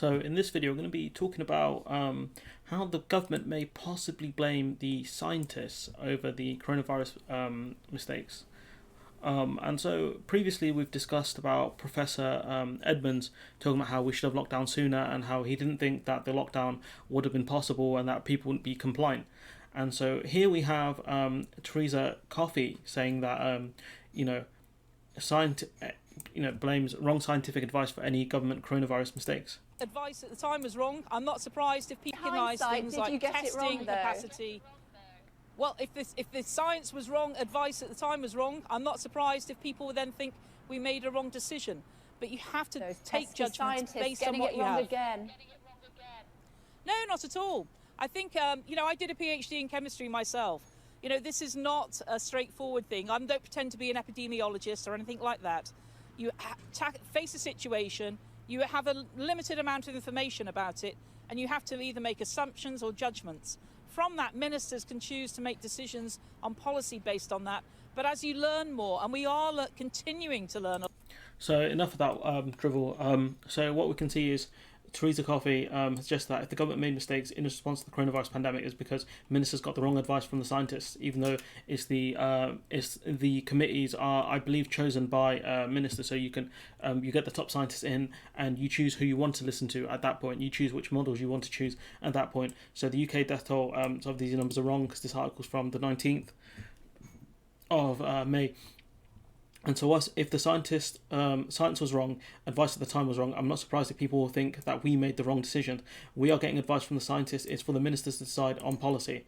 So in this video, we're going to be talking about how the government may possibly blame the scientists over the coronavirus mistakes. And so previously we've discussed about Professor Edmonds talking about how we should have locked down sooner and how he didn't think that the lockdown would have been possible and that people wouldn't be compliant. And so here we have Teresa Coffey saying that blames wrong scientific advice for any government coronavirus mistakes. Advice at the time was wrong. I'm not surprised if people recognise things like testing capacity. Well, if the science was wrong, advice at the time was wrong. I'm not surprised if people would then think we made a wrong decision. But you have to take judgments based on what you have. Again. No, not at all. I think, I did a PhD in chemistry myself. This is not a straightforward thing. I don't pretend to be an epidemiologist or anything like that. You face a situation, you have a limited amount of information about it, and you have to either make assumptions or judgments. From that, ministers can choose to make decisions on policy based on that. But as you learn more, and we are continuing to learn. So enough of that drivel. So what we can see is Teresa Coffey suggests that if the government made mistakes in response to the coronavirus pandemic, is because ministers got the wrong advice from the scientists, even though it's the committees are, I believe, chosen by ministers. So you can you get the top scientists in, and you choose who you want to listen to at that point. You choose which models you want to choose at that point. So the UK death toll, some of these numbers are wrong because this article's from the 19th of May. And so if the science was wrong, advice at the time was wrong, I'm not surprised if people will think that we made the wrong decision. We are getting advice from the scientists. It's for the ministers to decide on policy.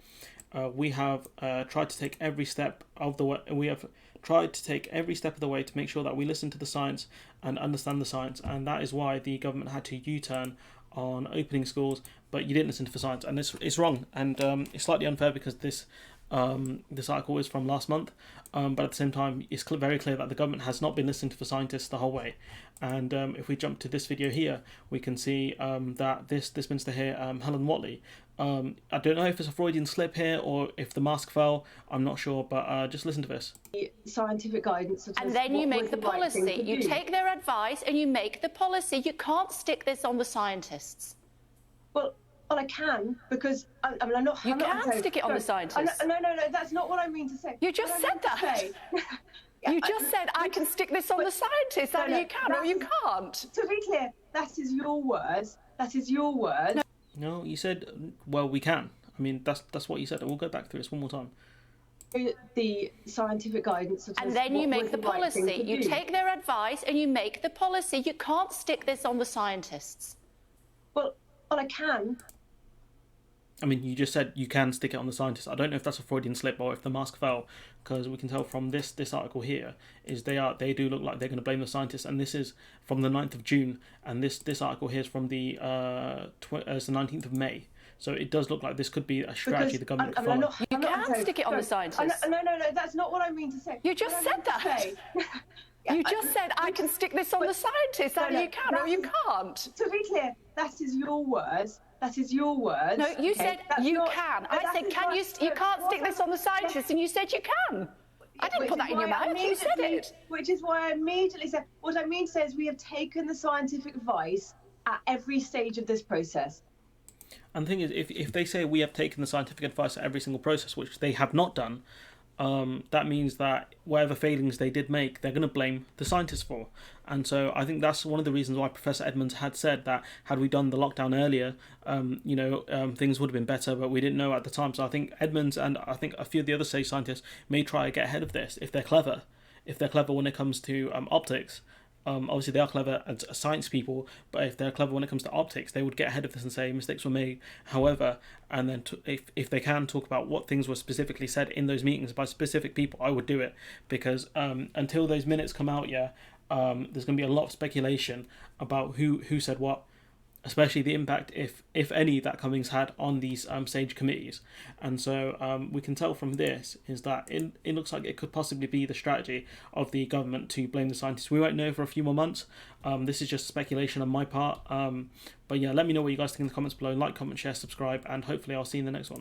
We have tried to take every step of the way. We have tried to take every step of the way to make sure that we listen to the science and understand the science. And that is why the government had to U-turn on opening schools. But you didn't listen to the science, and it's wrong. And it's slightly unfair because this article is from last month, but at the same time it's very clear that the government has not been listening to the scientists the whole way. And if we jump to this video here, we can see that this minister here, Helen Whatley, I don't know if it's a Freudian slip here or if the mask fell, I'm not sure, but just listen to this. Scientific guidance, and then you make the policy. You take their advice and you make the policy. You can't stick this on the scientists. Well, I can, because I'm not. You can stick it on the scientists. No, that's not what I mean to say. You just said that. You just said I can stick this on the scientists. Either you can or you can't. To be clear, that is your words. That is your words. No, you said, well, we can. I mean, that's what you said. We'll go back through this one more time. The scientific guidance. And then you make the policy. You take their advice and you make the policy. You can't stick this on the scientists. Well, I can. I mean, you just said you can stick it on the scientists. I don't know if that's a Freudian slip or if the mask fell, because we can tell from this article here is they do look like they're going to blame the scientists, and this is from the 9th of June, and this article here is from the 19th of May. So it does look like this could be a strategy the government could follow. You can stick it on the scientists. No, that's not what I mean to say. You just said that. You just said I can stick this on the scientists. Either you can or you can't. To be clear, that is your words. That is your words. No, you said you can. I said, can you? You can't stick this on the scientists, and you said you can. I didn't put that in your mouth. You said it. Which is why I immediately said, what I mean to say is we have taken the scientific advice at every stage of this process. And the thing is, if they say we have taken the scientific advice at every single process, which they have not done, that means that whatever failings they did make, they're going to blame the scientists for. And so I think that's one of the reasons why Professor Edmonds had said that had we done the lockdown earlier, things would have been better, but we didn't know at the time. So I think Edmonds and I think a few of the other sage scientists may try to get ahead of this if they're clever. If they're clever when it comes to optics. Obviously they are clever as science people, but if they're clever when it comes to optics, they would get ahead of this and say mistakes were made. However, and then if they can talk about what things were specifically said in those meetings by specific people, I would do it, because until those minutes come out, there's going to be a lot of speculation about who said what, especially the impact, if any, that Cummings had on these SAGE committees. And so we can tell from this is that it looks like it could possibly be the strategy of the government to blame the scientists. We won't know for a few more months. This is just speculation on my part. But yeah, let me know what you guys think in the comments below. Like, comment, share, subscribe, and hopefully I'll see you in the next one.